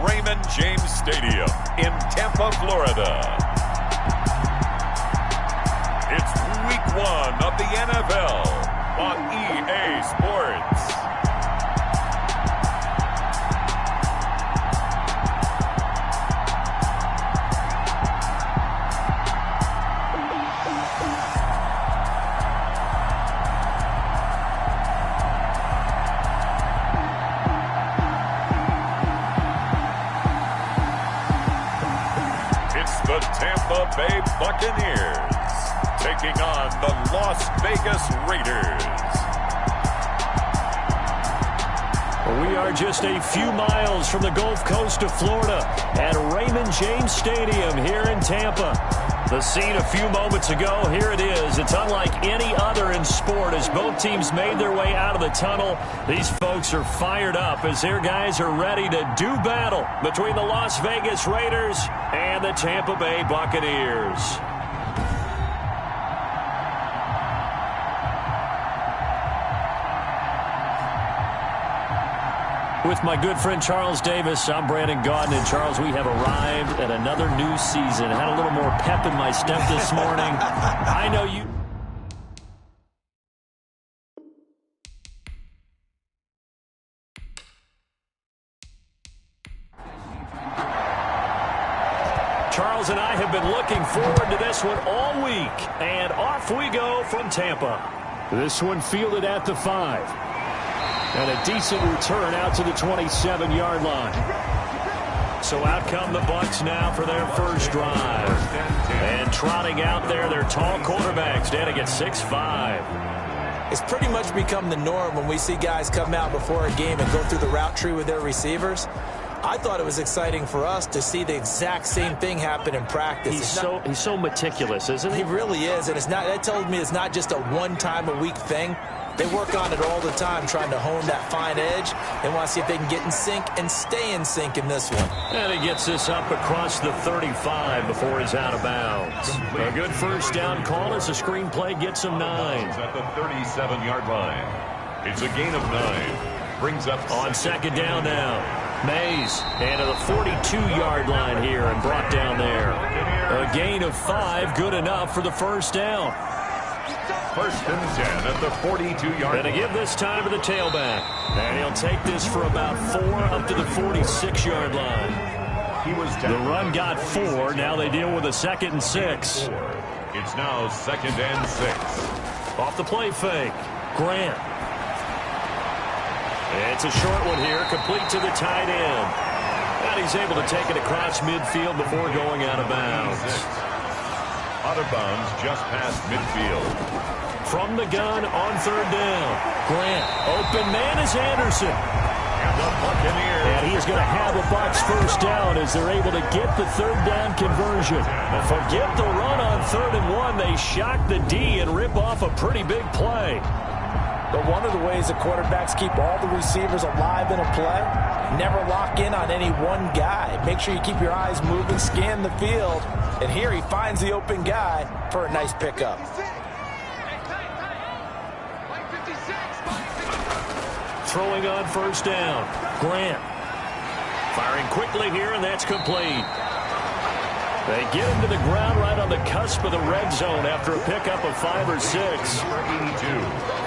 Raymond James Stadium in Tampa, Florida. It's Week 1 of the NFL on EA Sports. The Tampa Bay Buccaneers taking on the Las Vegas Raiders. We are just a few miles from the Gulf Coast of Florida at Raymond James Stadium here in Tampa. The scene a few moments ago, here it is. It's unlike any other in sport as both teams made their way out of the tunnel. These folks are fired up as their guys are ready to do battle between the Las Vegas Raiders and the Tampa Bay Buccaneers. With my good friend Charles Davis, I'm Brandon Gaudin. And Charles, we have arrived at another new season. Had a little more pep in my step this morning. I know you... Charles and I have been looking forward to this one all week. And off we go from Tampa. This one fielded at the 5. And a decent return out to the 27-yard line. So out come the Bucs now for their first drive. And trotting out there, their tall quarterbacks standing at 6'5". It's pretty much become the norm when we see guys come out before a game and go through the route tree with their receivers. I thought it was exciting for us to see the exact same thing happen in practice. He's so meticulous, isn't he? He really is, and that tells me it's not just a one-time-a-week thing. They work on it all the time, trying to hone that fine edge. They want to see if they can get in sync and stay in sync in this one. And he gets this up across the 35 before he's out of bounds. A good first down call as the screenplay gets him 9. At the 37-yard line. It's a gain of 9. Brings up on second down now. Mays and to the 42-yard line here and brought down there. A gain of 5, good enough for the first down. First and 10 at the 42-yard line. And to give this time to the tailback. And he'll take this for about 4 up to the 46-yard line. He was down. The run got 4. Now they deal with a 2nd and 6. It's now 2nd and 6. Off the play fake. Grant. It's a short one here, complete to the tight end. And he's able to take it across midfield before going out of bounds. Out of bounds just past midfield. From the gun on third down. Grant, open man is Anderson. And the Buccaneers. And he's going to have a Bucs first down as they're able to get the third down conversion. Forget the run on 3rd and 1. They shock the D and rip off a pretty big play. But one of the ways the quarterbacks keep all the receivers alive in a play, never lock in on any one guy. Make sure you keep your eyes moving, scan the field. And here he finds the open guy for a nice pickup. Throwing on first down. Grant. Firing quickly here, and that's complete. They get him to the ground right on the cusp of the red zone after a pickup of 5 or 6.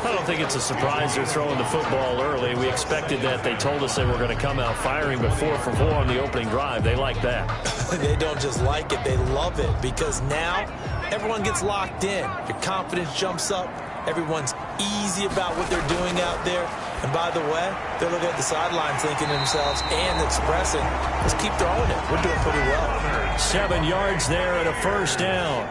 I don't think it's a surprise they're throwing the football early. We expected that. They told us they were going to come out firing, but 4 for 4 on the opening drive. They like that. They don't just like it, they love it, because now everyone gets locked in. Your confidence jumps up. Everyone's easy about what they're doing out there. And by the way, they're looking at the sidelines thinking to themselves and expressing, let's keep throwing it. We're doing pretty well. 7 yards there and a first down.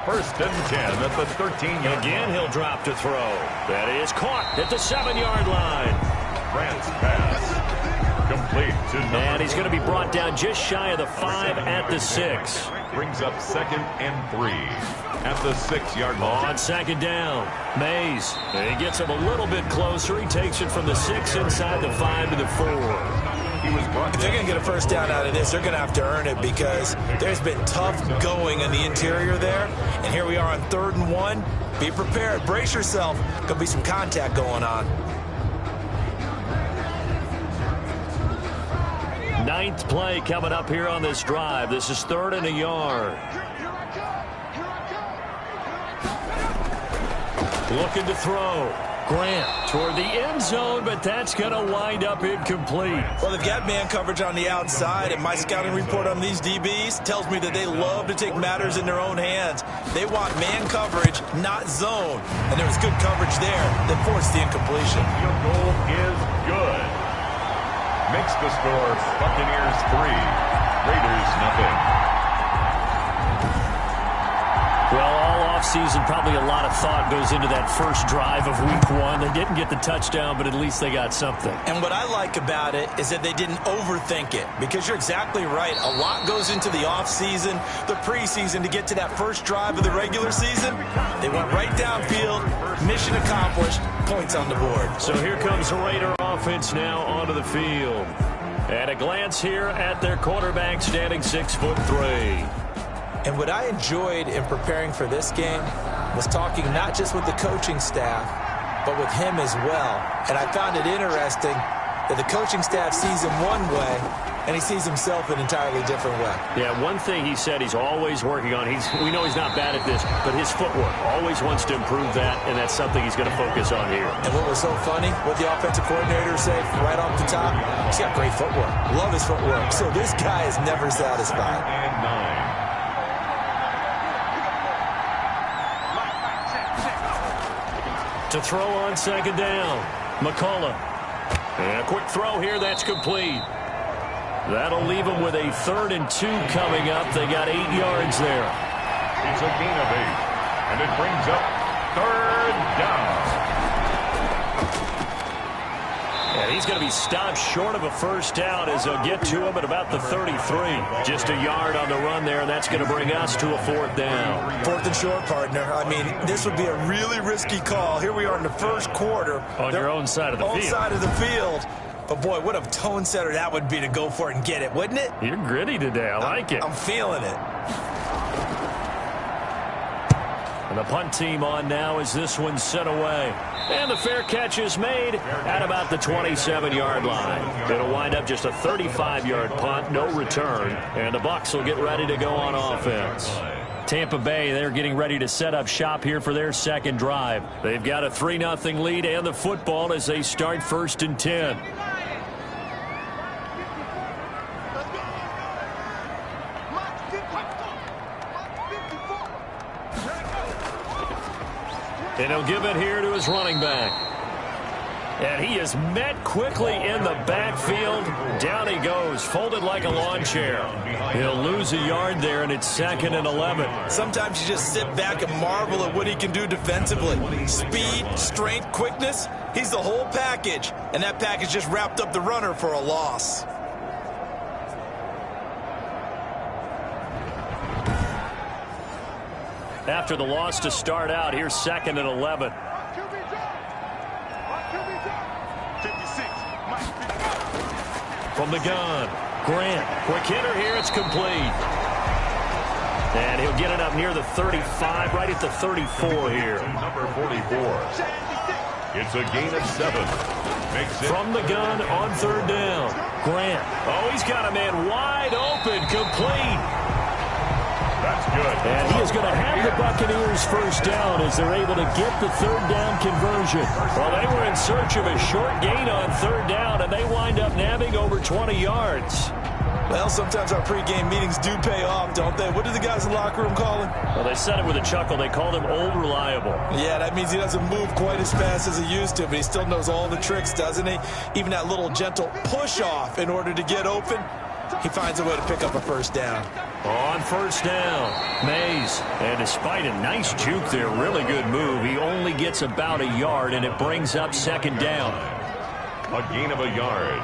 First and 10 at the 13-yard. Again, he'll drop to throw. That is caught at the 7-yard line. Grant's pass complete to number. And he's going to be brought down just shy of the 5 at the 6. Brings up 2nd and 3 at the 6-yard line. On second down, Mays. He gets him a little bit closer. He takes it from the 6 inside the 5 to the 4. If they're going to get a first down out of this, they're going to have to earn it because there's been tough going in the interior there. And here we are on 3rd and 1. Be prepared. Brace yourself. Going to be some contact going on. 9th play coming up here on this drive. This is 3rd and a yard. Looking to throw. Grant toward the end zone, but that's going to wind up incomplete. Well, they've got man coverage on the outside, and my scouting report on these DBs tells me that they love to take matters in their own hands. They want man coverage, not zone. And there was good coverage there that forced the incompletion. Field goal is good. Makes the score Buccaneers 3, Raiders nothing. Well, all offseason, probably a lot of thought goes into that first drive of week 1. They didn't get the touchdown, but at least they got something. And what I like about it is that they didn't overthink it, because you're exactly right. A lot goes into the offseason, the preseason, to get to that first drive of the regular season. They went right downfield, mission accomplished, points on the board. So here comes the Raider offense now onto the field. And a glance here at their quarterback, standing 6'3". And what I enjoyed in preparing for this game was talking not just with the coaching staff, but with him as well. And I found it interesting that the coaching staff sees him one way, and he sees himself an entirely different way. Yeah, one thing he said he's always working on, we know he's not bad at this, but his footwork, always wants to improve that, and that's something he's going to focus on here. And what was so funny, what the offensive coordinator said right off the top, he's got great footwork. Love his footwork. So this guy is never satisfied. And 9. To throw on 2nd down, McCullough. And a quick throw here, that's complete. That'll leave them with a 3rd and 2 coming up. They got 8 yards there. It's a gain of 8, and it brings up 3rd down. And he's going to be stopped short of a first down as they'll get to him at about the 33. Just a yard on the run there, and that's going to bring us to a 4th down. 4th and short, partner. I mean, this would be a really risky call. Here we are in the first quarter. On your own side of the field. Own side of the field. But, boy, what a tone setter that would be to go for it and get it, wouldn't it? You're gritty today. I like it. I'm feeling it. And the punt team on now as this one's set away. And the fair catch is made at about the 27-yard line. It'll wind up just a 35-yard punt, no return. And the Bucs will get ready to go on offense. Tampa Bay, they're getting ready to set up shop here for their second drive. They've got a 3-0 lead and the football as they start 1st and 10. And he'll give it here to his running back. And he is met quickly in the backfield. Down he goes, folded like a lawn chair. He'll lose a yard there, and it's 2nd and 11. Sometimes you just sit back and marvel at what he can do defensively. Speed, strength, quickness, he's the whole package. And that package just wrapped up the runner for a loss. After the loss to start out, here's 2nd and 11. From the gun, Grant. Quick hitter here, it's complete. And he'll get it up near the 35, right at the 34 here. Number 44. It's a gain of 7. Makes it from the gun on 3rd down. Grant. Oh, he's got a man wide open, complete. That's good. And he is going to have the Buccaneers first down as they're able to get the 3rd down conversion. Well, they were in search of a short gain on 3rd down, and they wind up nabbing over 20 yards. Well, sometimes our pregame meetings do pay off, don't they? What do the guys in the locker room call him? Well, they said it with a chuckle. They called him Old Reliable. Yeah, that means he doesn't move quite as fast as he used to, but he still knows all the tricks, doesn't he? Even that little gentle push-off in order to get open. He finds a way to pick up a first down. On 1st down, Mays. And despite a nice juke there, really good move, he only gets about a yard, and it brings up 2nd down. A gain of a yard.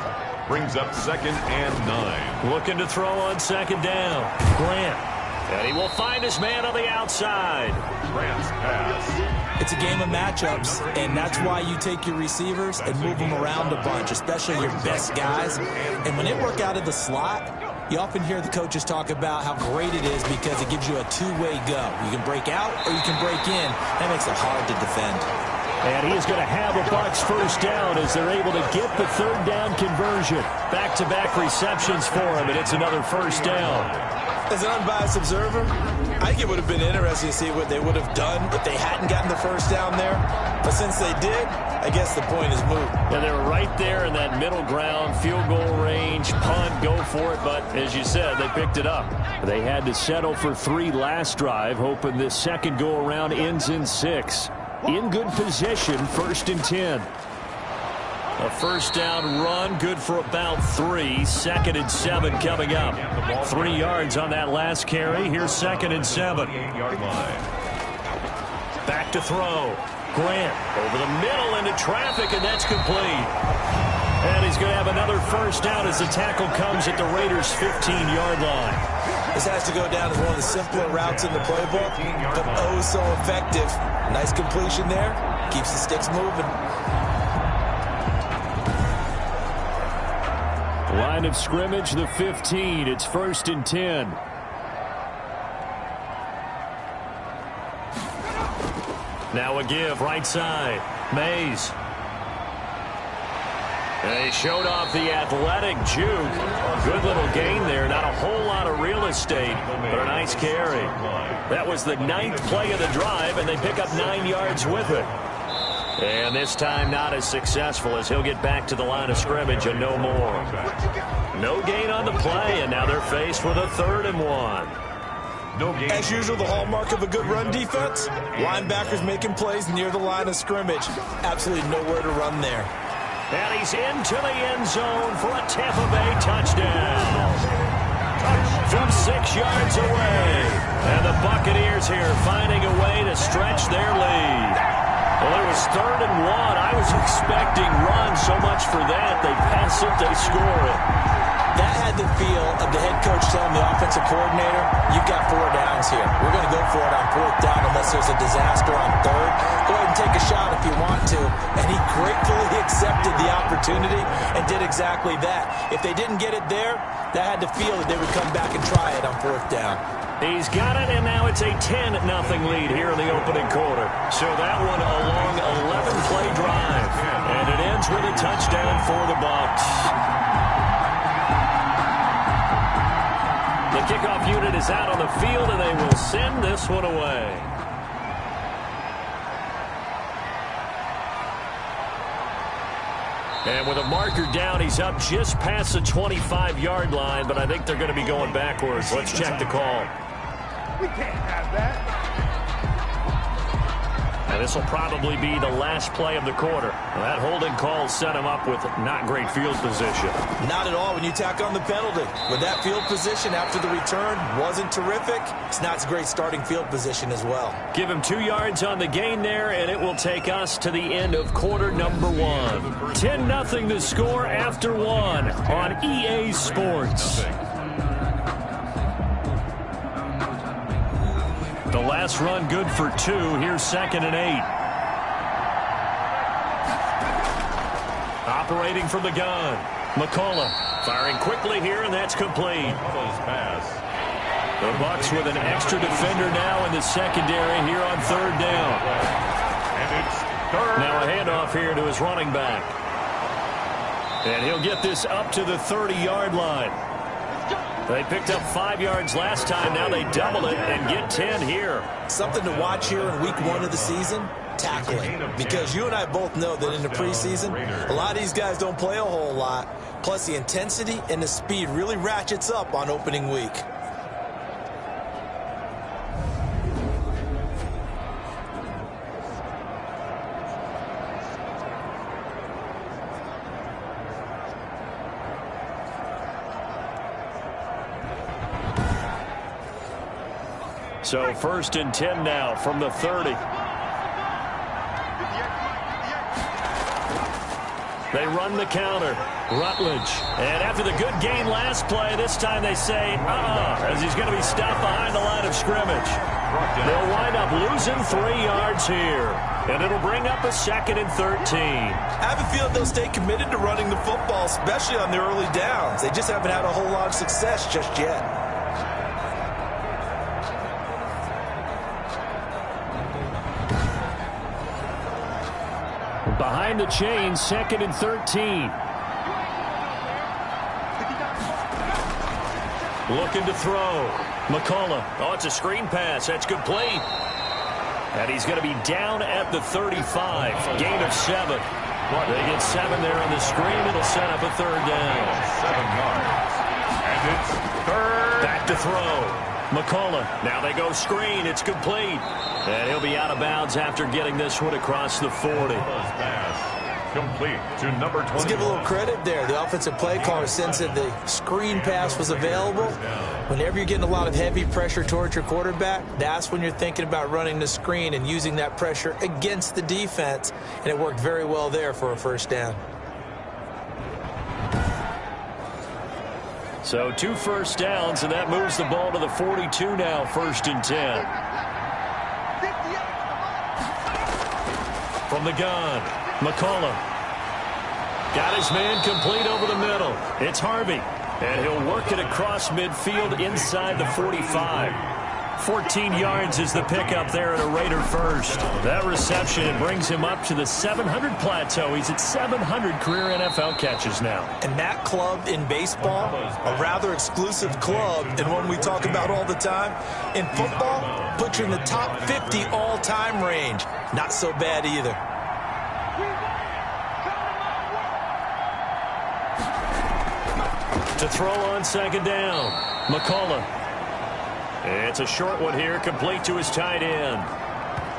Brings up 2nd and 9. Looking to throw on 2nd down. Grant. And he will find his man on the outside. Grant's pass. It's a game of matchups, and that's why you take your receivers and move them around a bunch, especially your best guys. And when they work out of the slot, you often hear the coaches talk about how great it is because it gives you a two-way go. You can break out or you can break in. That makes it hard to defend. And he is going to have a Bucs first down as they're able to get the third down conversion. Back-to-back receptions for him, and it's another first down. As an unbiased observer, I think it would have been interesting to see what they would have done if they hadn't gotten the first down there. But since they did, I guess the point is moot. Yeah, they were right there in that middle ground, field goal range, punt, go for it. But as you said, they picked it up. They had to settle for 3 last drive, hoping this second go-around ends in 6. In good position, 1st and 10. A first down run, good for about 3. 2nd and 7 coming up. 3 yards on that last carry. Here's 2nd and 7. Back to throw. Grant over the middle into traffic, and that's complete. And he's going to have another first down as the tackle comes at the Raiders' 15-yard line. This has to go down as one of the simpler routes in the playbook, but oh so effective. Nice completion there. Keeps the sticks moving. Line of scrimmage, the 15. It's 1st and 10. Now a give, right side. Mays. And he showed off the athletic juke. Good little gain there. Not a whole lot of real estate, but a nice carry. That was the 9th play of the drive, and they pick up 9 yards with it. And this time not as successful as he'll get back to the line of scrimmage and no more. No gain on the play, and now they're faced with a 3rd and 1. As usual, the hallmark of a good run defense, linebackers making plays near the line of scrimmage. Absolutely nowhere to run there. And he's into the end zone for a Tampa Bay touchdown. From 6 yards away. And the Buccaneers here finding a way to stretch their lead. Well, it was 3rd and 1. I was expecting run, so much for that. They pass it, they score it. That had the feel of the head coach telling the offensive coordinator, you've got 4 downs here. We're going to go for it on 4th down unless there's a disaster on 3rd. Go ahead and take a shot if you want to. And he gratefully accepted the opportunity and did exactly that. If they didn't get it there, that had the feel that they would come back and try it on 4th down. He's got it, and now it's a 10-0 lead here in the opening quarter. So that one a long 11-play drive. And it ends with a touchdown for the Bucs. The kickoff unit is out on the field, and they will send this one away. And with a marker down, he's up just past the 25-yard line, but I think they're going to be going backwards. Let's check the call. We can't have that. And this will probably be the last play of the quarter. That holding call set him up with not great field position. Not at all when you tack on the penalty. With that field position after the return wasn't terrific, it's not a great starting field position as well. Give him 2 yards on the gain there, and it will take us to the end of quarter number 1. 10-0 the score after 1 on EA Sports. The last run good for 2. Here's 2nd and 8. Operating from the gun. McCullough firing quickly here, and that's complete. The Bucs with an extra defender now in the secondary here on 3rd down. Now a handoff here to his running back. And he'll get this up to the 30-yard line. They picked up 5 yards last time. Now they double it and get 10 here. Something to watch here in week 1 of the season, tackling. Because you and I both know that in the preseason, a lot of these guys don't play a whole lot. Plus the intensity and the speed really ratchets up on opening week. So 1st and 10 now from the 30. They run the counter. Rutledge. And after the good gain last play, this time they say, as he's going to be stopped behind the line of scrimmage. They'll wind up losing 3 yards here. And it'll bring up a 2nd and 13. I have a feeling they'll stay committed to running the football, especially on their early downs. They just haven't had a whole lot of success just yet. Behind the chains, 2nd and 13. Looking to throw. McCullough. Oh, it's a screen pass. That's complete. And he's going to be down at the 35. Gain of 7. They get 7 there on the screen. It'll set up a 3rd down. 7 yards. And it's 3rd. Back to throw. McCullough. Now they go screen. It's complete. And he'll be out of bounds after getting this one across the 40. Pass complete to number 20. Let's give a little credit there. The offensive play caller since that the screen pass was available. Whenever you're getting a lot of heavy pressure towards your quarterback, that's when you're thinking about running the screen and using that pressure against the defense. And it worked very well there for a 1st down. So 2 first downs, and that moves the ball to the 42 now, 1st and 10. From the gun, McCullough. Got his man complete over the middle. It's Harvey, and he'll work it across midfield inside the 45. 14 yards is the pickup there at a Raider first. That reception, it brings him up to the 700 plateau. He's at 700 career NFL catches now. And that club in baseball, a rather exclusive club, and one we talk about all the time. In football, puts you in the top 50 all-time range. Not so bad either. To throw on 2nd down, McCullough. It's a short one here, complete to his tight end.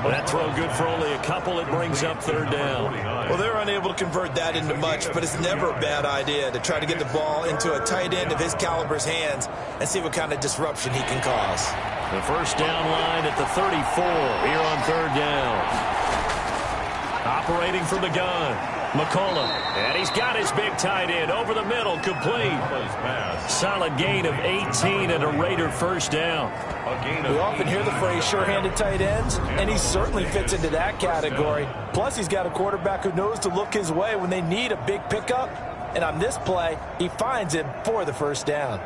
That throw good for only a couple. It brings up 3rd down. Well, they're unable to convert that into much, but it's never a bad idea to try to get the ball into a tight end of his caliber's hands and see what kind of disruption he can cause. The 1st down line at the 34 here on 3rd down. Operating from the gun, McCullough. And he's got his big tight end over the middle, complete. Solid gain of 18 and a Raider 1st down. We often hear the phrase sure-handed tight ends, and he certainly fits into that category. Plus, he's got a quarterback who knows to look his way when they need a big pickup. And on this play, he finds him for the 1st down.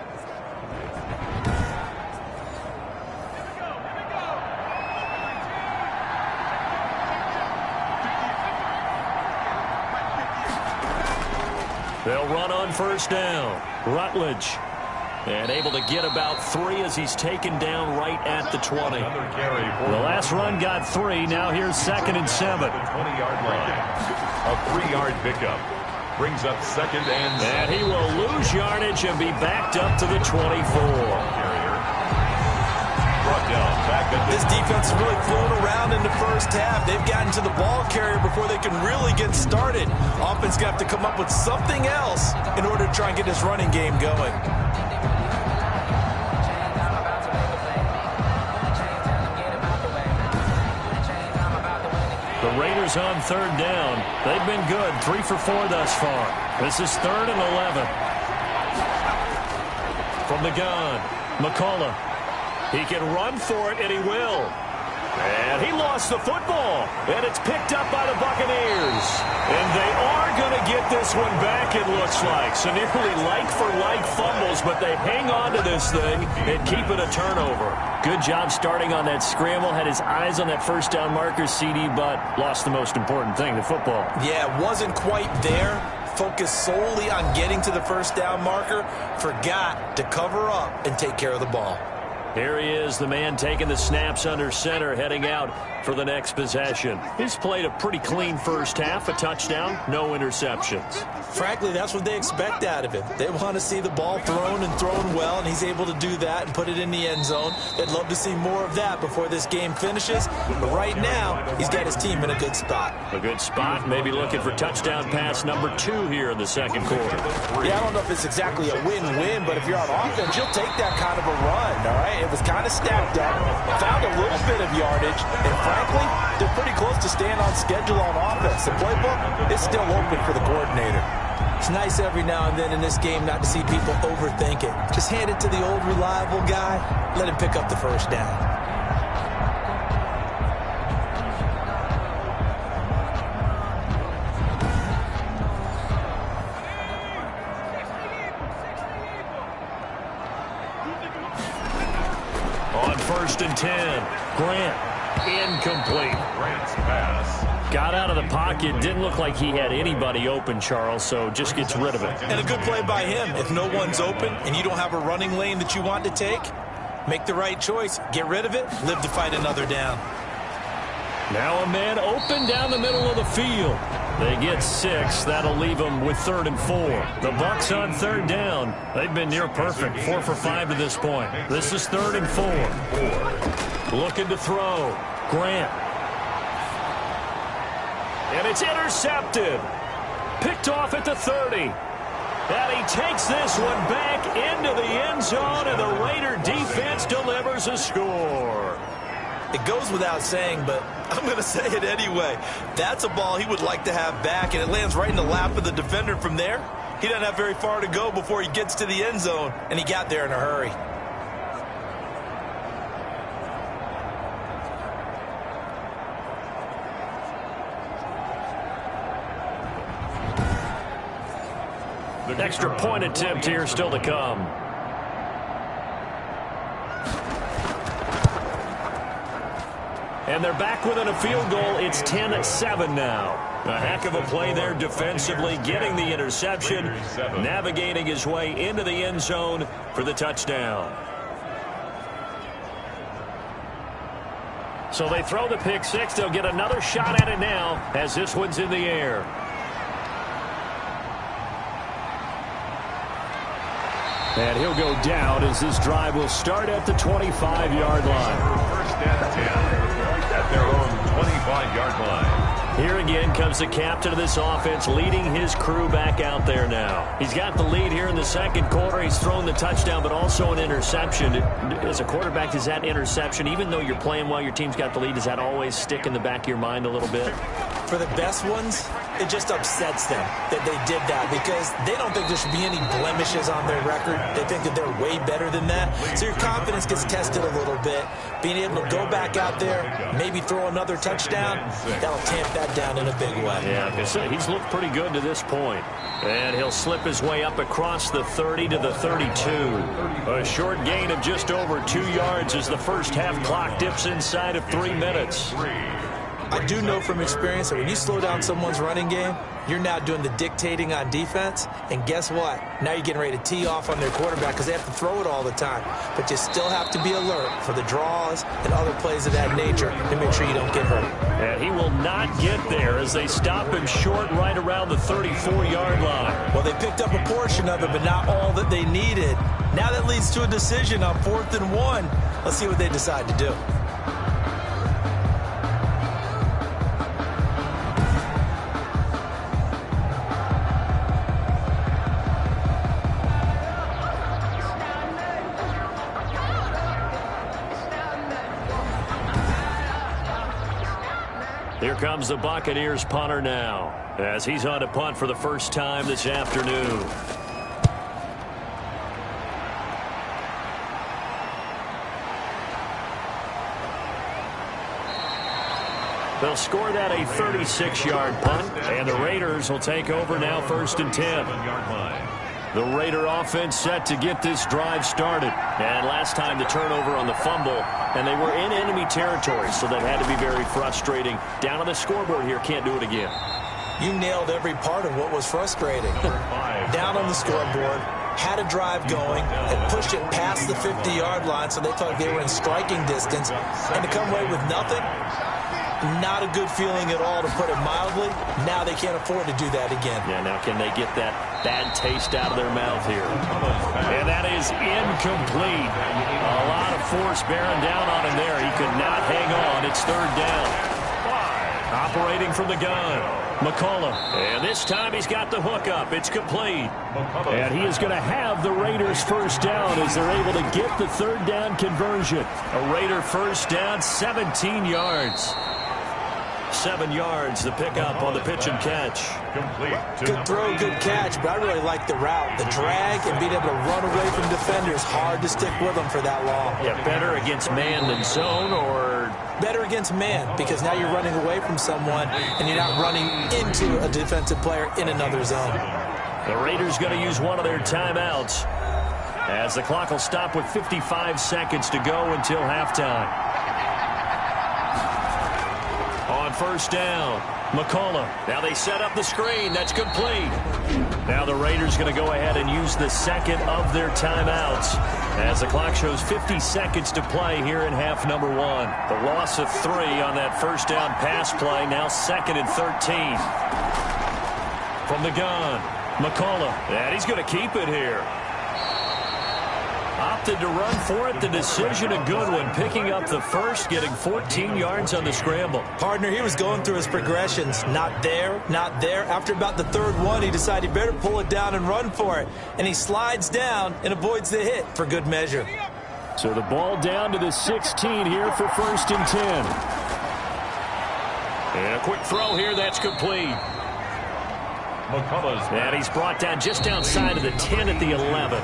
They'll run on 1st down. Rutledge. And able to get about 3 as he's taken down right at the 20. The last run got 3. Now here's 2nd and 7. 20-yard line. A 3-yard pickup. Brings up 2nd and 7. And he will lose yardage and be backed up to the 24. This defense has really flown around in the 1st half. They've gotten to the ball carrier before they can really get started. Offense going to have to come up with something else in order to try and get this running game going. The Raiders on 3rd down. They've been good. 3 for 4 thus far. This is 3rd and 11. From the gun, McCullough. He can run for it, and he will. And he lost the football. And it's picked up by the Buccaneers. And they are going to get this one back, it looks like. So nearly like-for-like fumbles, but they hang on to this thing and keep it a turnover. Good job starting on that scramble. Had his eyes on that 1st down marker, CD, but lost the most important thing, the football. Yeah, wasn't quite there. Focused solely on getting to the 1st down marker. Forgot to cover up and take care of the ball. Here he is, the man taking the snaps under center, heading out for the next possession. He's played a pretty clean 1st half, a touchdown, no interceptions. Frankly, that's what they expect out of him. They want to see the ball thrown and thrown well, and he's able to do that and put it in the end zone. They'd love to see more of that before this game finishes. But right now, he's got his team in a good spot. A good spot, maybe looking for touchdown pass number 2 here in the 2nd quarter. Yeah, I don't know if it's exactly a win-win, but if you're on offense, you'll take that kind of a run, all right? It was kind of stacked up, found a little bit of yardage, and frankly, they're pretty close to staying on schedule on offense. The playbook is still open for the coordinator. It's nice every now and then in this game not to see people overthink it. Just hand it to the old reliable guy, let him pick up the 1st down. On 1st and 10, Grant, incomplete. Grant's pass. Got out of the pocket, didn't look like he had anybody open, Charles, so just gets rid of it. And a good play by him. If no one's open and you don't have a running lane that you want to take, make the right choice. Get rid of it, live to fight another down. Now a man open down the middle of the field. They get 6. That'll leave them with 3rd and 4. The Bucs on 3rd down. They've been near perfect, 4 for 5 to this point. This is 3rd and 4. Looking to throw. Grant. And it's intercepted. Picked off at the 30. And he takes this one back into the end zone, and the Raider defense delivers a score. It goes without saying, but I'm going to say it anyway. That's a ball he would like to have back, and it lands right in the lap of the defender from there. He doesn't have very far to go before he gets to the end zone, and he got there in a hurry. The extra point attempt here still to come. And they're back within a field goal. It's 10-7 now. A heck of a play there defensively, getting the interception, navigating his way into the end zone for the touchdown. So they throw the pick six. They'll get another shot at it now as this one's in the air. And he'll go down as this drive will start at the 25-yard line. First and 10 at their own 25-yard line. Here again comes the captain of this offense, leading his crew back out there now. He's got the lead here in the second quarter. He's thrown the touchdown, but also an interception. As a quarterback, does that interception, even though you're playing while your team's got the lead, does that always stick in the back of your mind a little bit? For the best ones, it just upsets them that they did that because they don't think there should be any blemishes on their record. They think that they're way better than that. So your confidence gets tested a little bit. Being able to go back out there, maybe throw another touchdown, that'll tamp that down in a big way. Yeah, he's looked pretty good to this point. And he'll slip his way up across the 30 to the 32. A short gain of just over 2 yards as the first half clock dips inside of 3 minutes. I do know from experience that when you slow down someone's running game, you're now doing the dictating on defense. And guess what? Now you're getting ready to tee off on their quarterback because they have to throw it all the time. But you still have to be alert for the draws and other plays of that nature to make sure you don't get hurt. And he will not get there as they stop him short right around the 34-yard line. Well, they picked up a portion of it, but not all that they needed. Now that leads to a decision on 4th and 1. Let's see what they decide to do. Here comes the Buccaneers punter now as he's on to punt for the first time this afternoon. They'll score that a 36-yard punt, and the Raiders will take over now 1st and 10. The Raider offense set to get this drive started. And last time the turnover on the fumble, and they were in enemy territory, so that had to be very frustrating. Down on the scoreboard here, can't do it again. You nailed every part of what was frustrating. Down on the scoreboard, had a drive going, and pushed it past the 50-yard line, so they thought they were in striking distance. And to come away with nothing, not a good feeling at all, to put it mildly. Now they can't afford to do that again. Yeah, now can they get that bad taste out of their mouth here? And that is incomplete. A lot of force bearing down on him there. He could not hang on. It's 3rd down. Operating from the gun, McCullough. And this time he's got the hook up. It's complete. And he is going to have the Raiders first down as they're able to get the 3rd down conversion. A Raider first down, 17 yards. 7 yards, the pickup on the pitch and catch. Good throw, good catch, but I really like the route. The drag and being able to run away from defenders, hard to stick with them for that long. Yeah, better against man than zone, or? Better against man, because now you're running away from someone and you're not running into a defensive player in another zone. The Raiders going to use one of their timeouts as the clock will stop with 55 seconds to go until halftime. On first down, McCullough. Now they set up the screen. That's complete. Now the Raiders going to go ahead and use the second of their timeouts as the clock shows 50 seconds to play here in half number 1. The loss of 3 on that first down pass play. Now 2nd and 13. From the gun, McCullough. And he's going to keep it here. Opted to run for it. The decision a good one. Picking up the first, getting 14 yards on the scramble. Partner, he was going through his progressions. Not there, not there. After about the third one, he decided he better pull it down and run for it. And he slides down and avoids the hit for good measure. So the ball down to the 16 here for 1st and 10. And a quick throw here. That's complete. And he's brought down just outside of the 10 at the 11.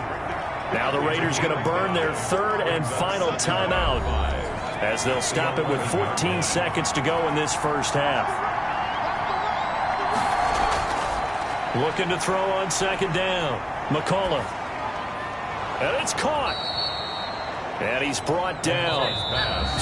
Now the Raiders going to burn their 3rd and final timeout as they'll stop it with 14 seconds to go in this first half. Looking to throw on 2nd down. McCullough. And it's caught. And he's brought down.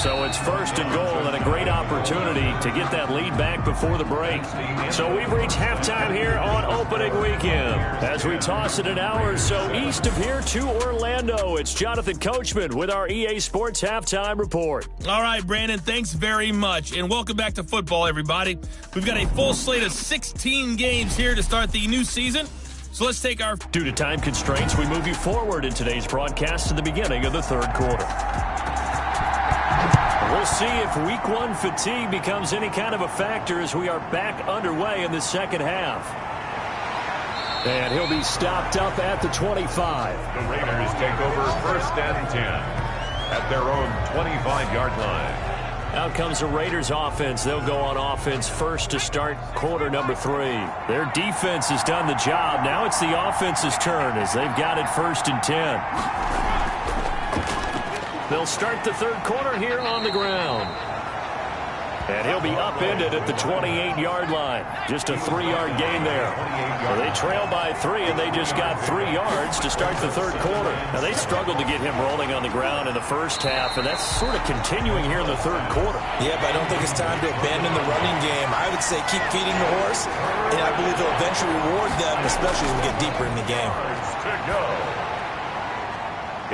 So it's 1st and goal and a great opportunity to get that lead back before the break. So we've reached halftime here on opening weekend. As we toss it an hour or so east of here to Orlando, it's Jonathan Coachman with our EA Sports Halftime Report. All right, Brandon, thanks very much. And welcome back to football, everybody. We've got a full slate of 16 games here to start the new season. So let's take our... Due to time constraints, we move you forward in today's broadcast to the beginning of the 3rd quarter. We'll see if Week 1 fatigue becomes any kind of a factor as we are back underway in the 2nd half. And he'll be stopped up at the 25. The Raiders take over 1st and 10 at their own 25-yard line. Out comes the Raiders offense. They'll go on offense first to start quarter number 3. Their defense has done the job. Now it's the offense's turn as they've got it 1st and 10. They'll start the 3rd quarter here on the ground. And he'll be upended at the 28-yard line. Just a 3-yard gain there. So they trail by 3, and they just got 3 yards to start the 3rd quarter. Now, they struggled to get him rolling on the ground in the first half, and that's sort of continuing here in the 3rd quarter. Yeah, but I don't think it's time to abandon the running game. I would say keep feeding the horse, and I believe he'll eventually reward them, especially as we get deeper in the game.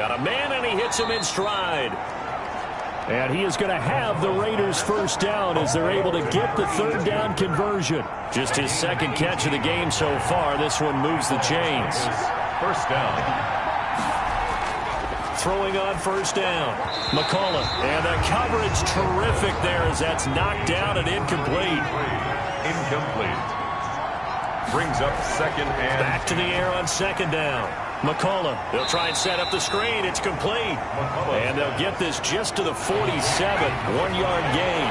Got a man, and he hits him in stride. And he is going to have the Raiders' first down as they're able to get the 3rd down conversion. Just his 2nd catch of the game so far. This one moves the chains. 1st down. Throwing on 1st down. McCullough. And the coverage terrific there as that's knocked down and incomplete. Incomplete. Brings up 2nd and... Back to the air on 2nd down. McCullough, they'll try and set up the screen. It's complete. And they'll get this just to the 47. 1-yard gain.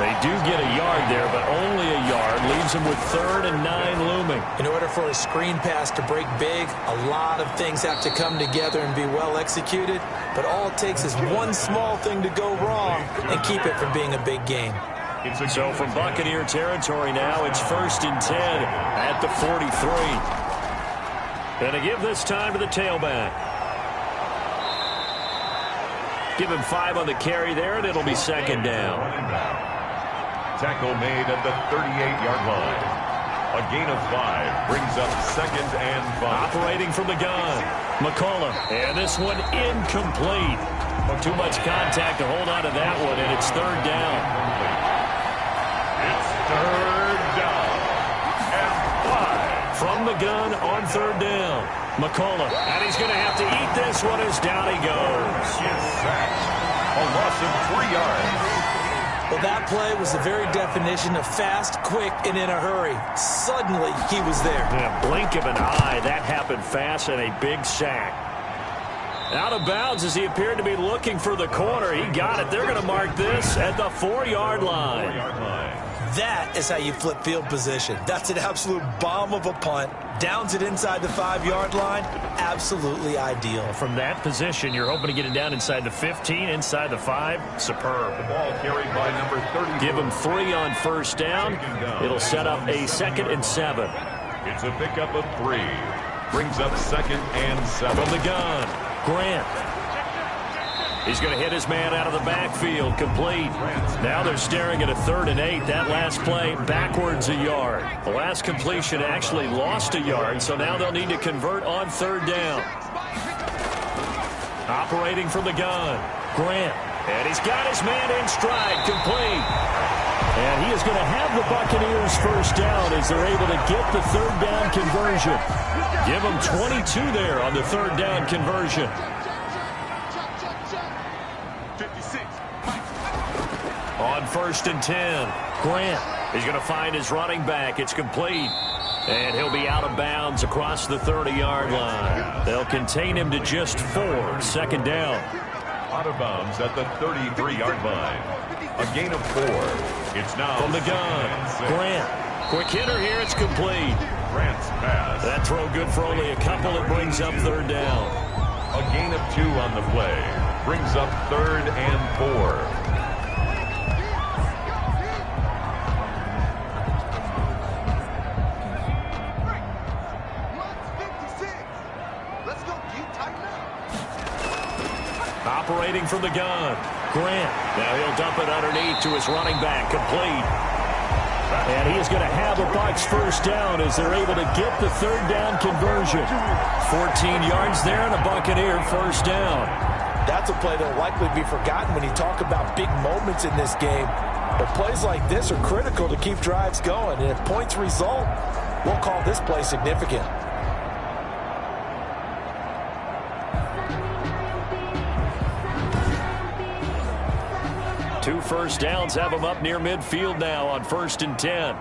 They do get a yard there, but only a yard. Leaves them with 3rd and 9 looming. In order for a screen pass to break big, a lot of things have to come together and be well executed. But all it takes is one small thing to go wrong and keep it from being a big game. So from Buccaneer territory now, it's 1st and 10 at the 43. And to give this time to the tailback. Give him 5 on the carry there, and it'll be 2nd down. Tackle made at the 38-yard line. A gain of 5 brings up 2nd and 5. Operating from the gun. McCullough. And this one incomplete. Too much contact to hold on to that one, and it's 3rd down. It's 3rd down and 5. From the gun on 3rd down. McCullough. And he's going to have to eat this one as down he goes. A loss of 3 yards. Well, that play was the very definition of fast, quick, and in a hurry. Suddenly, he was there. In a blink of an eye, that happened fast and a big sack. Out of bounds as he appeared to be looking for the corner. He got it. They're going to mark this at the 4-yard line. That is how you flip field position. That's an absolute bomb of a punt. Downs it inside the 5-yard line. Absolutely ideal. From that position, you're hoping to get it down inside the 15, inside the 5. Superb. The ball carried by number 30. Give him 3 on 1st down. It'll set up a 2nd and 7. It's a pickup of 3. Brings up 2nd and 7. From the gun. Grant. He's going to hit his man out of the backfield, complete. Now they're staring at a 3rd and 8. That last play, backwards a yard. The last completion actually lost a yard, so now they'll need to convert on 3rd down. Operating from the gun, Grant. And he's got his man in stride, complete. And he is going to have the Buccaneers first down as they're able to get the 3rd down conversion. Give them 22 there on the 3rd down conversion. On 1st and 10, Grant. He's going to find his running back. It's complete. And he'll be out of bounds across the 30-yard line. They'll contain him to just 4. 2nd down. Out of bounds at the 33-yard line. A gain of 4. It's now from the gun. Grant. Quick hitter here. It's complete. Grant's pass. That throw good for only a couple. It brings up 3rd down. A gain of 2 on the play. Brings up 3rd and 4. Operating from the gun, Grant. Now he'll dump it underneath to his running back, complete. And he is going to have a Bucs first down as they're able to get the 3rd down conversion. 14 yards there and a Buccaneer first down. That's a play that will likely be forgotten when you talk about big moments in this game. But plays like this are critical to keep drives going. And if points result, we'll call this play significant. 2 first downs have him up near midfield now on 1st and 10.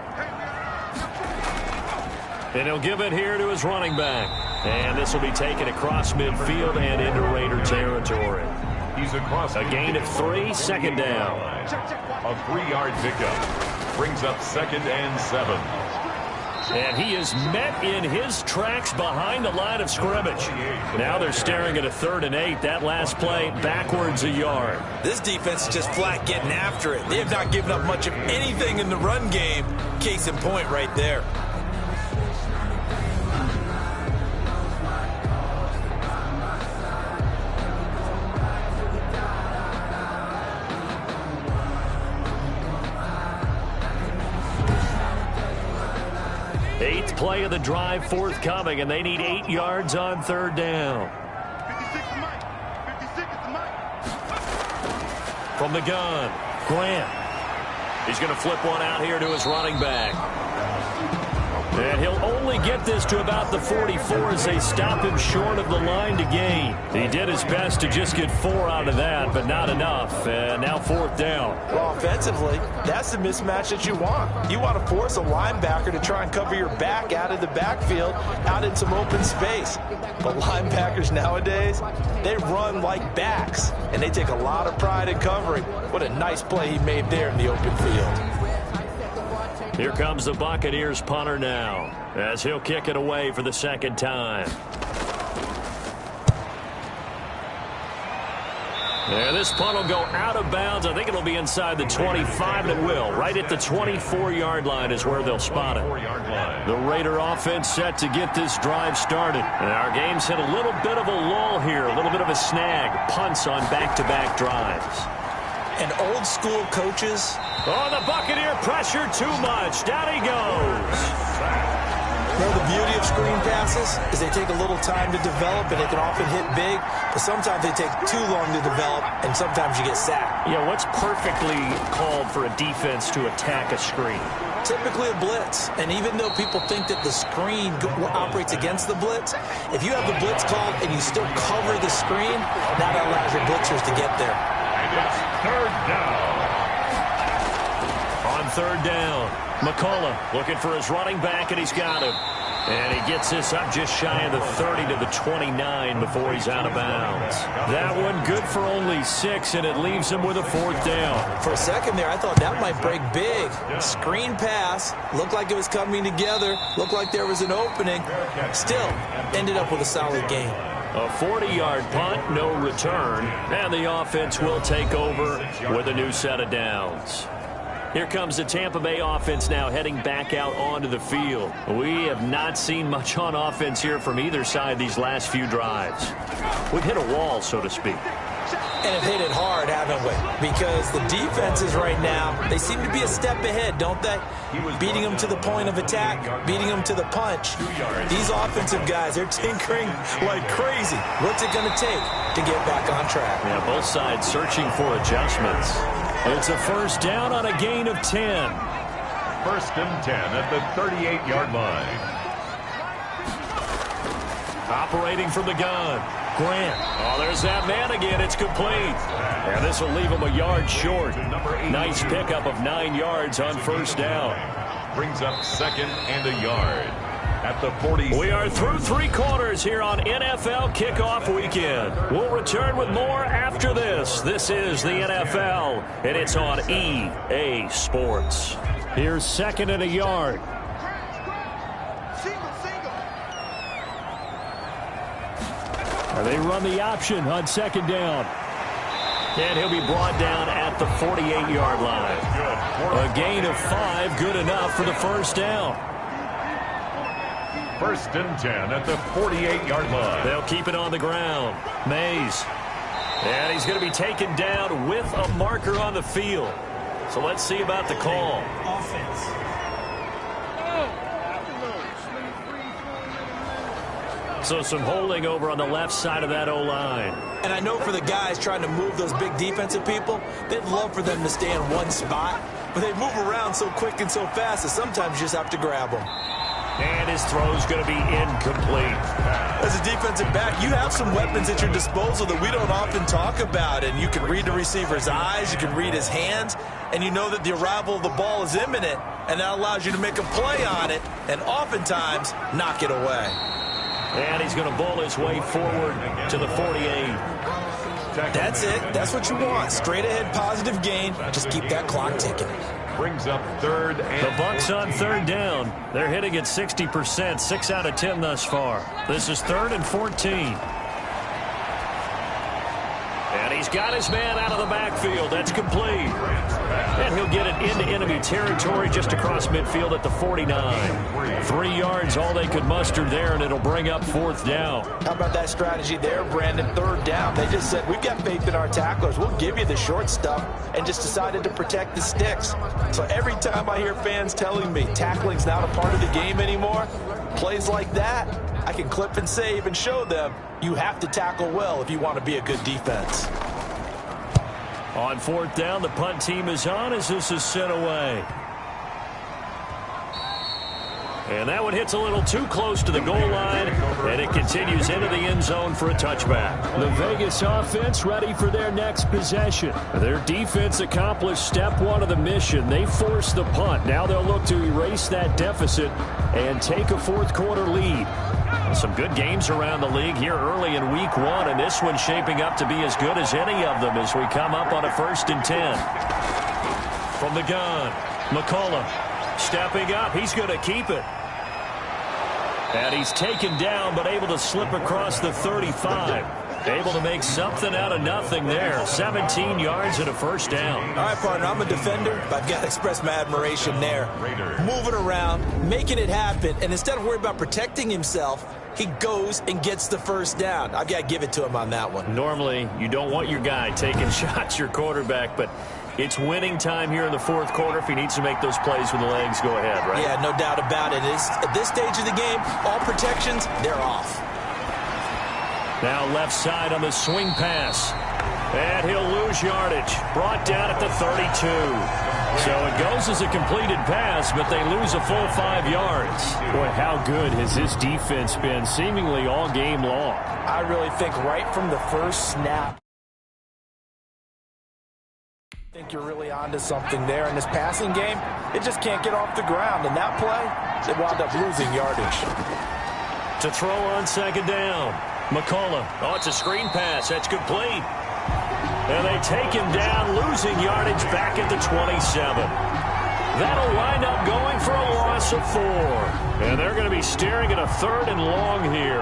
And he'll give it here to his running back. And this will be taken across midfield and into Raider territory. He's across a gain of 3, 2nd down. A 3-yard pickup. Brings up 2nd and 7. And he is met in his tracks behind the line of scrimmage. Now they're staring at a 3rd and 8. That last play, backwards a yard. This defense is just flat getting after it. They have not given up much of anything in the run game. Case in point right there. Eighth play of the drive forthcoming, and they need 8 yards on 3rd down. From the gun, Grant. He's going to flip one out here to his running back. And he'll only get this to about the 44 as they stop him short of the line to gain. He did his best to just get 4 out of that, but not enough. And now 4th down. Well, offensively, that's the mismatch that you want. You want to force a linebacker to try and cover your back out of the backfield, out in some open space. But linebackers nowadays, they run like backs, and they take a lot of pride in covering. What a nice play he made there in the open field. Here comes the Buccaneers punter now, as he'll kick it away for the 2nd time. And this punt will go out of bounds. I think it'll be inside the 25, and it will. Right at the 24-yard line is where they'll spot it. The Raider offense set to get this drive started. And our game's hit a little bit of a lull here, a little bit of a snag. Punts on back-to-back drives. And old school coaches. Oh, the Buccaneer pressure too much. Down he goes. You know, the beauty of screen passes is they take a little time to develop, and they can often hit big, but sometimes they take too long to develop, and sometimes you get sacked. Yeah, what's perfectly called for a defense to attack a screen? Typically a blitz, and even though people think that the screen operates against the blitz, if you have the blitz called and you still cover the screen, that allows your blitzers to get there. And it's 3rd down. On 3rd down, McCullough looking for his running back, and he's got him. And he gets this up just shy of the 30 to the 29 before he's out of bounds. That one good for only 6, and it leaves him with a 4th down. For a second there, I thought that might break big. Screen pass, looked like it was coming together, looked like there was an opening. Still, ended up with a solid gain. A 40-yard punt, no return, and the offense will take over with a new set of downs. Here comes the Tampa Bay offense now heading back out onto the field. We have not seen much on offense here from either side these last few drives. We've hit a wall, so to speak. And have hit it hard, haven't we? Because the defenses right now, they seem to be a step ahead, don't they? Beating them to the point of attack, beating them to the punch. These offensive guys, they're tinkering like crazy. What's it going to take to get back on track? Yeah, both sides searching for adjustments. It's a first down on a gain of 10. First and 10 at the 38-yard line. Operating from the gun. Grant. Oh, there's that man again. It's complete. And this will leave him a yard short. Nice pickup of 9 yards on first down. Brings up second and a yard at the 40. We are through 3 quarters here on NFL Kickoff Weekend. We'll return with more after this. This is the NFL, and it's on EA Sports. Here's second and a yard. They run the option on second down. And he'll be brought down at the 48-yard line. A gain of 5, good enough for the first down. First and 10 at the 48-yard line. They'll keep it on the ground. Mays. And he's going to be taken down with a marker on the field. So let's see about the call. Offense. So some holding over on the left side of that O-line. And I know for the guys trying to move those big defensive people, they'd love for them to stay in one spot. But they move around so quick and so fast that sometimes you just have to grab them. And his throw's going to be incomplete. As a defensive back, you have some weapons at your disposal that we don't often talk about. And you can read the receiver's eyes, you can read his hands, and you know that the arrival of the ball is imminent. And that allows you to make a play on it and oftentimes knock it away. And he's going to bowl his way forward to the 48. That's it. That's what you want. Straight ahead positive gain. Just keep that clock ticking. Brings up third and the Bucs on third down. They're hitting at 60%, 6 out of 10 thus far. This is 3rd and 14. And he's got his man out of the backfield. That's complete. And he'll get it into enemy territory just across midfield at the 49. 3 yards, all they could muster there, and it'll bring up 4th down. How about that strategy there, Brandon? 3rd down. They just said, we've got faith in our tacklers. We'll give you the short stuff, and just decided to protect the sticks. So every time I hear fans telling me tackling's not a part of the game anymore, plays like that, I can clip and save and show them you have to tackle well if you want to be a good defense. On 4th down, the punt team is on as this is sent away. And that one hits a little too close to the goal line, and it continues into the end zone for a touchback. The Vegas offense ready for their next possession. Their defense accomplished step 1 of the mission. They forced the punt. Now they'll look to erase that deficit and take a 4th quarter lead. Some good games around the league here early in week 1, and this one's shaping up to be as good as any of them as we come up on a 1st and 10. From the gun, McCullough stepping up. He's going to keep it. And he's taken down, but able to slip across the 35. Able to make something out of nothing there. 17 yards and a 1st down. All right, partner, I'm a defender, but I've got to express my admiration there. Moving around, making it happen, and instead of worrying about protecting himself, he goes and gets the 1st down. I've got to give it to him on that one. Normally, you don't want your guy taking shots, your quarterback, but it's winning time here in the 4th quarter. If he needs to make those plays with the legs, go ahead, right? Yeah, no doubt about it. At this stage of the game, all protections, they're off. Now left side on the swing pass. And he'll lose yardage. Brought down at the 32. So it goes as a completed pass, but they lose a full 5 yards. Boy, how good has this defense been seemingly all game long? I really think right from the first snap, I think you're really onto something there in this passing game. It just can't get off the ground. And that play, they wound up losing yardage. To throw on 2nd down. McCullough. Oh, it's a screen pass. That's complete. And they take him down, losing yardage back at the 27. That'll wind up going for a loss of 4. And they're going to be staring at a 3rd and long here.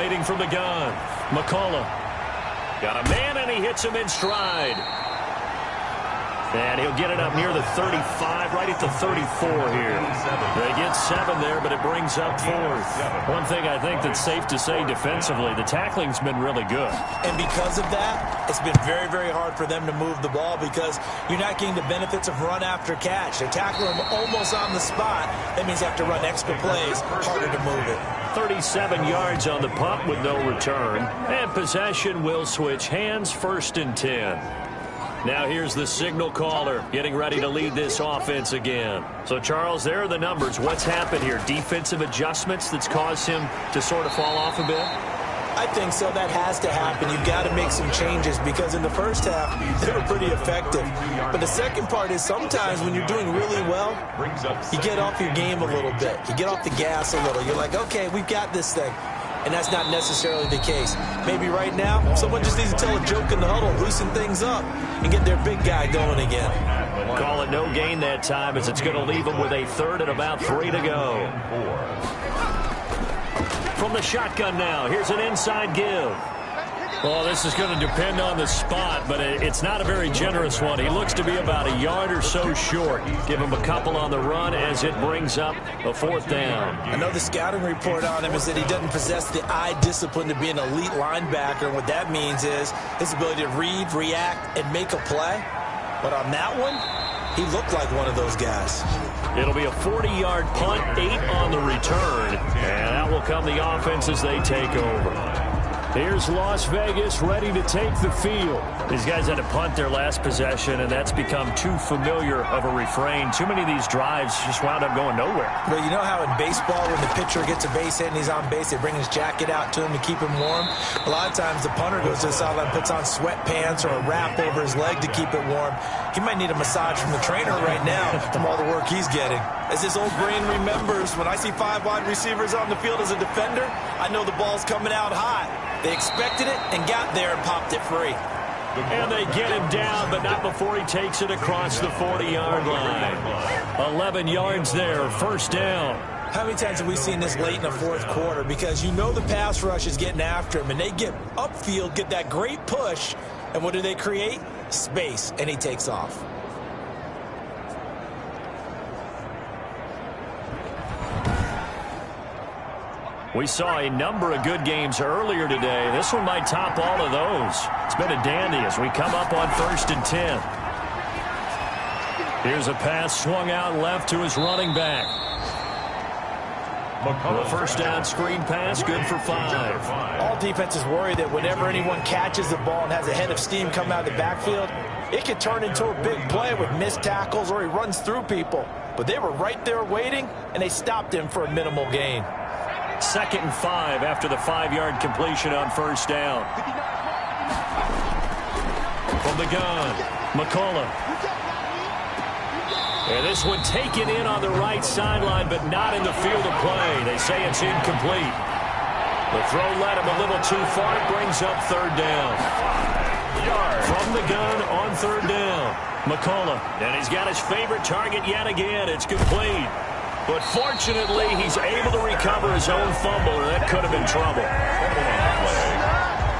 waiting from the gun. McCullough. Got a man, and he hits him in stride. And he'll get it up near the 35, right at the 34 here. They get 7 there, but it brings up 4th. One thing I think that's safe to say defensively, the tackling's been really good. And because of that, it's been very, very hard for them to move the ball because you're not getting the benefits of run after catch. They tackle him almost on the spot. That means you have to run extra plays, harder to move it. 37 yards on the punt with no return. And possession will switch hands, 1st and 10. Now here's the signal caller getting ready to lead this offense again. So, Charles, there are the numbers. What's happened here? Defensive adjustments that's caused him to sort of fall off a bit? I think so. That has to happen. You've got to make some changes because in the first half, they were pretty effective. But the second part is sometimes when you're doing really well, you get off your game a little bit. You get off the gas a little. You're like, okay, we've got this thing. And that's not necessarily the case. Maybe right now, someone just needs to tell a joke in the huddle, loosen things up, and get their big guy going again. Call it no gain that time as it's going to leave them with a 3rd and about 3 to go. From the shotgun now, here's an inside give. Well, this is going to depend on the spot, but it's not a very generous one. He looks to be about a yard or so short. Give him a couple on the run as it brings up a 4th down. I know the scouting report on him is that he doesn't possess the eye discipline to be an elite linebacker. And what that means is his ability to read, react, and make a play. But on that one, he looked like one of those guys. It'll be a 40-yard punt, 8 on the return. And out will come the offense as they take over. Here's Las Vegas ready to take the field. These guys had to punt their last possession, and that's become too familiar of a refrain. Too many of these drives just wound up going nowhere. Well, you know how in baseball when the pitcher gets a base hit and he's on base, they bring his jacket out to him to keep him warm? A lot of times the punter goes to the sideline, puts on sweatpants or a wrap over his leg to keep it warm. He might need a massage from the trainer right now from all the work he's getting. As his old brain remembers, when I see 5 wide receivers on the field as a defender, I know the ball's coming out hot. They expected it and got there and popped it free. And they get him down, but not before he takes it across the 40-yard line. 11 yards there, 1st down. How many times have we seen this late in the 4th quarter? Because you know the pass rush is getting after him, and they get upfield, get that great push, and what do they create? Space, and he takes off. We saw a number of good games earlier today. This one might top all of those. It's been a dandy as we come up on 1st and 10. Here's a pass swung out left to his running back. The 1st down screen pass, good for 5. All defenses worry that whenever anyone catches the ball and has a head of steam come out of the backfield, it could turn into a big play with missed tackles or he runs through people. But they were right there waiting, and they stopped him for a minimal gain. 2nd and 5 after the 5-yard completion on 1st down. From the gun, McCullough. And this one taken in on the right sideline, but not in the field of play. They say it's incomplete. The throw led him a little too far. It brings up 3rd down. From the gun on 3rd down, McCullough. And he's got his favorite target yet again. It's complete. But fortunately, he's able to recover his own fumble, or that could have been trouble.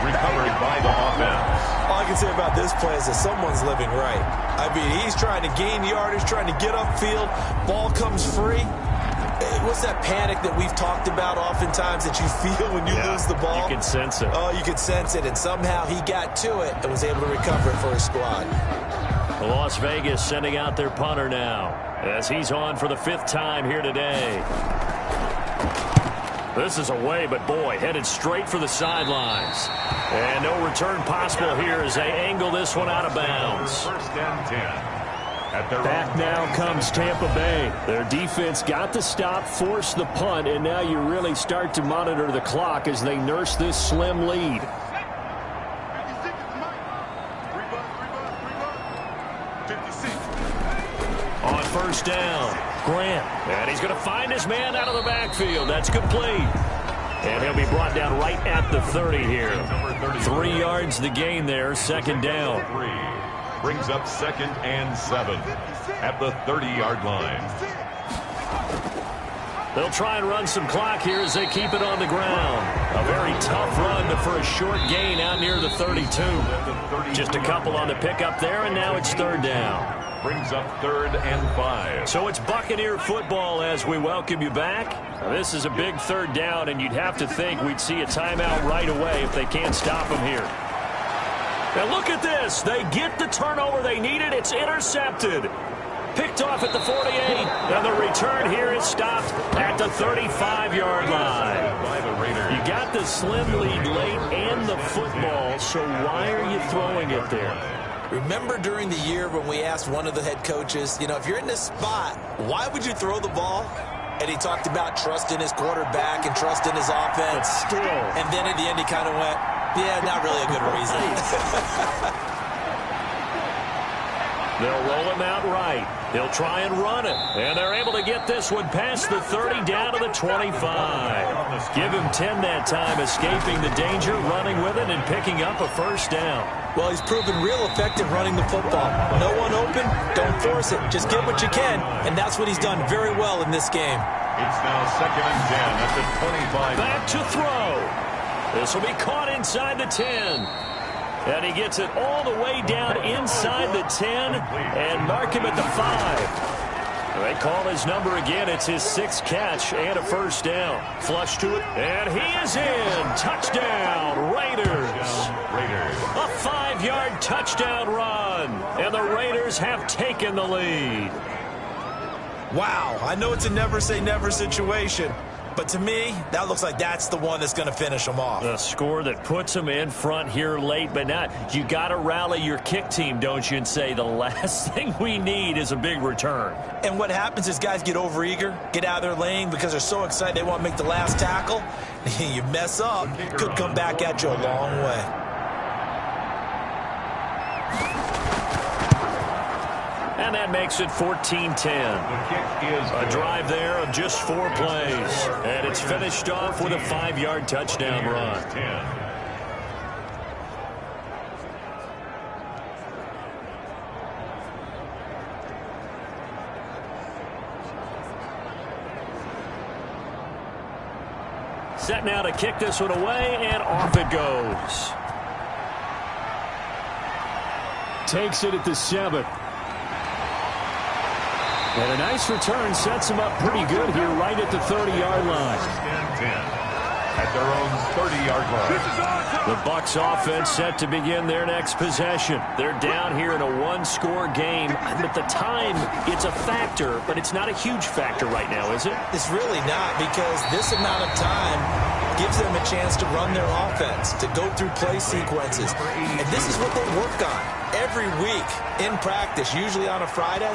Recovered by the offense. All I can say about this play is that someone's living right. I mean, he's trying to gain yardage, trying to get upfield. Ball comes free. What's that panic that we've talked about oftentimes that you feel when you lose the ball? You can sense it. Oh, you can sense it. And somehow he got to it and was able to recover it for his squad. Las Vegas sending out their punter now as he's on for the 5th time here today. This is away, but boy, headed straight for the sidelines. And no return possible here as they angle this one out of bounds. 1st and 10. Back now comes Tampa Bay. Their defense got the stop, forced the punt, and now you really start to monitor the clock as they nurse this slim lead. On 1st down, Grant. And he's going to find his man out of the backfield. That's complete. And he'll be brought down right at the 30 here. 3 yards the gain there, 2nd down. Brings up 2nd and 7 at the 30-yard line. They'll try and run some clock here as they keep it on the ground. A very tough run for a short gain out near the 32. Just a couple on the pickup there, and now it's third down. Brings up 3rd and 5. So it's Buccaneer football as we welcome you back. Now, this is a big third down, and you'd have to think we'd see a timeout right away if they can't stop them here. Now look at this. They get the turnover they needed. It's intercepted. Picked off at the 48, and the return here is stopped at the 35-yard line. You got the slim lead late and the football, so why are you throwing it there? Remember during the year when we asked one of the head coaches, if you're in this spot, why would you throw the ball? And he talked about trust in his quarterback and trust in his offense. But still. And then at the end he kind of went, yeah, not really a good reason. They'll roll him out right. They'll try and run it. And they're able to get this one past the 30 down to the 25. Give him 10 that time, escaping the danger, running with it, and picking up a first down. Well, he's proven real effective running the football. No one open, don't force it. Just get what you can, and that's what he's done very well in this game. It's now 2nd and 10 at the 25. Back to throw. This will be caught inside the 10. And he gets it all the way down inside the 10 and mark him at the 5. They call his number again. It's his 6th catch and a first down. Flush to it, and he is in. Touchdown, Raiders. A 5-yard touchdown run, and the Raiders have taken the lead. Wow, I know it's a never-say-never situation, but to me, that looks like that's the one that's going to finish them off. The score that puts them in front here late, but not. You got to rally your kick team, don't you, and say the last thing we need is a big return. And what happens is guys get overeager, get out of their lane because they're so excited they want to make the last tackle. You mess up, could come back at you a long way. And that makes it 14-10. A drive there of just 4 plays. And it's finished off with a 5-yard touchdown run. Set now to kick this one away, and off it goes. Takes it at the 7. And a nice return sets them up pretty good here right at the 30-yard line. At their own 30-yard line. The Bucs offense set to begin their next possession. They're down here in a 1-score game. At the time, it's a factor, but it's not a huge factor right now, is it? It's really not, because this amount of time gives them a chance to run their offense, to go through play sequences. And this is what they work on every week in practice, usually on a Friday.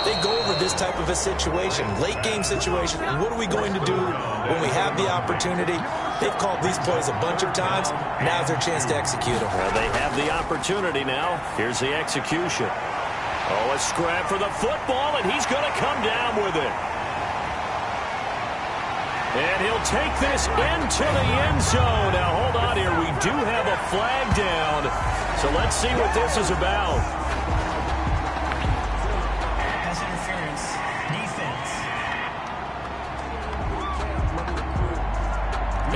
They go over this type of a situation, late game situation. What are we going to do when we have the opportunity? They've called these plays a bunch of times. Now's their chance to execute them. Well, they have the opportunity now. Here's the execution. Oh, a scrap for the football, and he's going to come down with it. And he'll take this into the end zone. Now, hold on here. We do have a flag down. So let's see what this is about. Pass interference. Defense.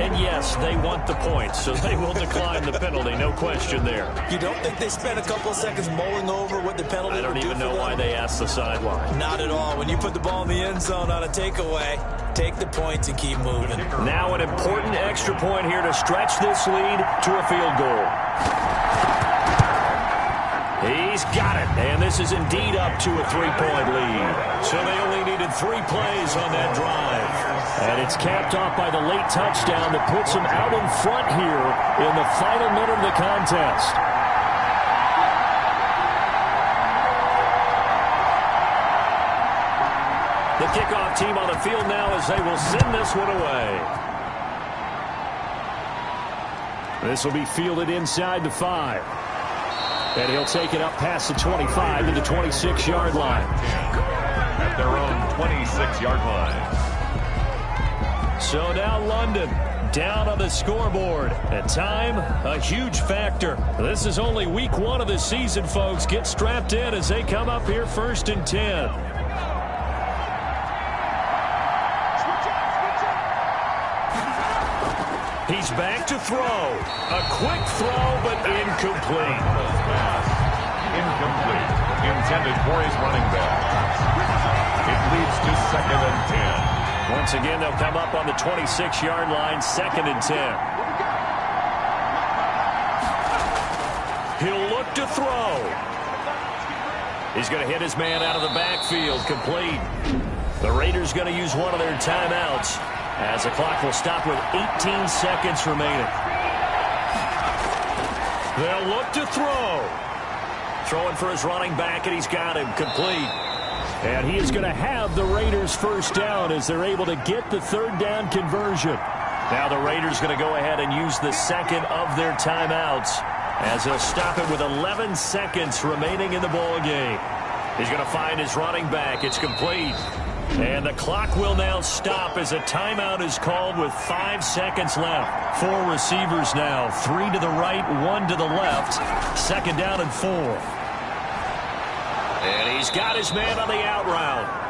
And yes, they want the points, so they will decline the penalty. No question there. You don't think they spent a couple of seconds mulling over what the penalty I don't would do even for know them? why they asked the sideline. Not at all. When you put the ball in the end zone on a takeaway, take the points and keep moving. Now an important extra point here to stretch this lead to a field goal. He's got it, and this is indeed up to a 3-point lead. So they only needed 3 plays on that drive. And it's capped off by the late touchdown that puts them out in front here in the final minute of the contest. The kickoff team on the field now as they will send this one away. This will be fielded inside the 5. And he'll take it up past the 25 to the 26-yard line. At their own 26-yard line. So now London down on the scoreboard. And time, a huge factor. This is only week 1 of the season, folks. Get strapped in as they come up here 1st and 10. He's back to throw. A quick throw, but incomplete. Pass. Incomplete. Intended for his running back. It leads to 2nd and 10. Once again, they'll come up on the 26-yard line, 2nd and 10. He'll look to throw. He's going to hit his man out of the backfield, complete. The Raiders going to use one of their timeouts as the clock will stop with 18 seconds remaining. They'll look to throw. Throwing for his running back, and he's got him, complete. And he is going to have the Raiders first down as they're able to get the 3rd down conversion. Now the Raiders going to go ahead and use the 2nd of their timeouts as they'll stop it with 11 seconds remaining in the ball game. He's going to find his running back. It's complete. And the clock will now stop as a timeout is called with 5 seconds left. 4 receivers now, 3 to the right, 1 to the left. 2nd down and 4. And he's got his man on the out route.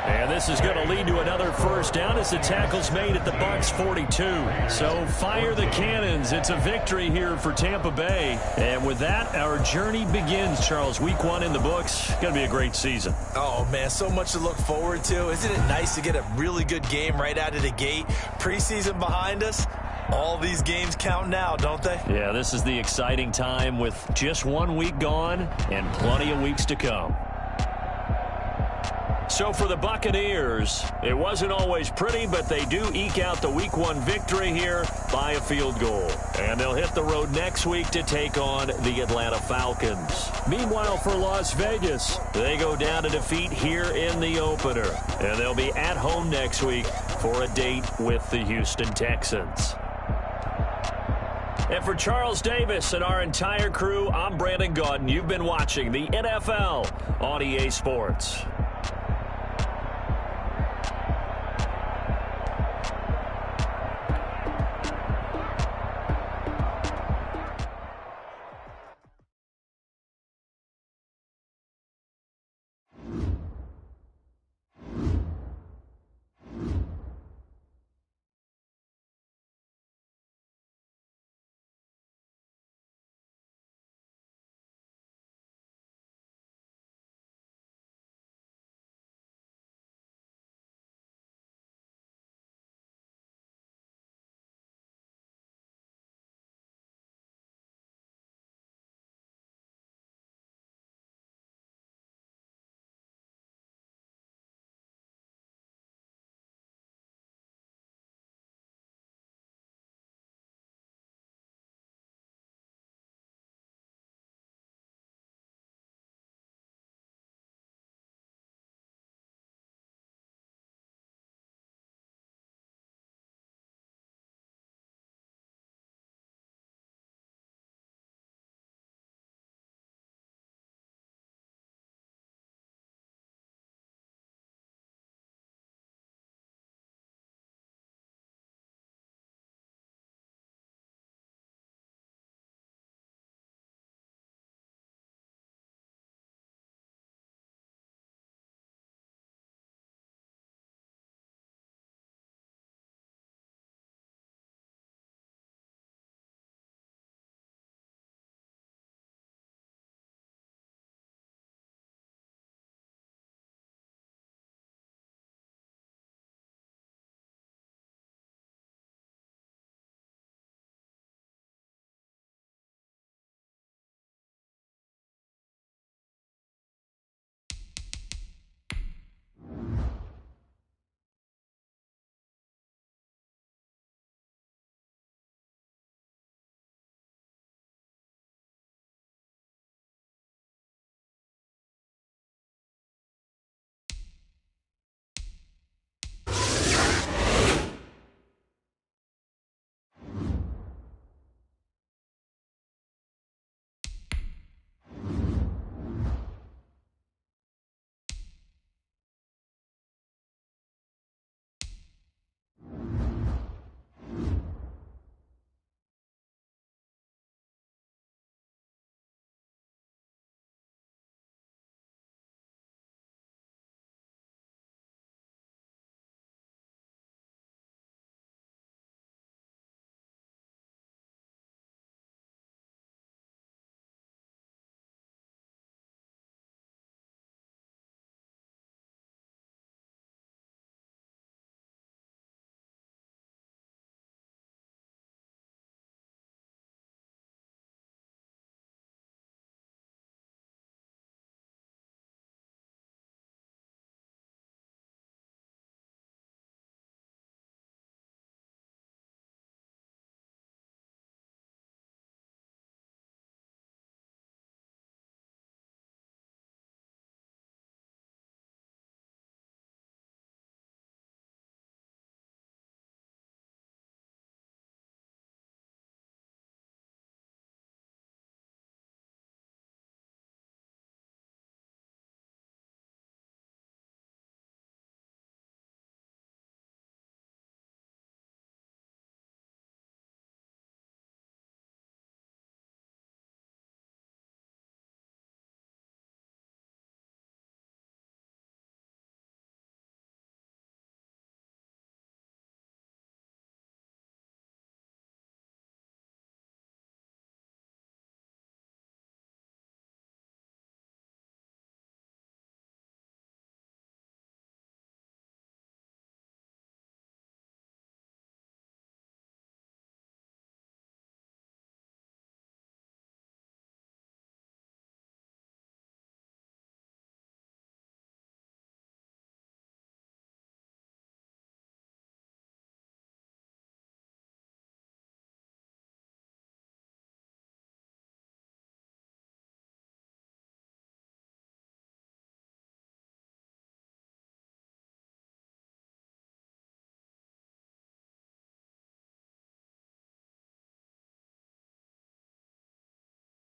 And this is going to lead to another first down as the tackle's made at the Bucs 42. So fire the cannons. It's a victory here for Tampa Bay. And with that, our journey begins, Charles. Week 1 in the books. Going to be a great season. Oh, man, so much to look forward to. Isn't it nice to get a really good game right out of the gate? Preseason behind us. All these games count now, don't they? Yeah, this is the exciting time with just 1 week gone and plenty of weeks to come. So for the Buccaneers, it wasn't always pretty, but they do eke out the Week 1 victory here by a field goal. And they'll hit the road next week to take on the Atlanta Falcons. Meanwhile, for Las Vegas, they go down to defeat here in the opener. And they'll be at home next week for a date with the Houston Texans. And for Charles Davis and our entire crew, I'm Brandon Gaudin. You've been watching the NFL on EA Sports.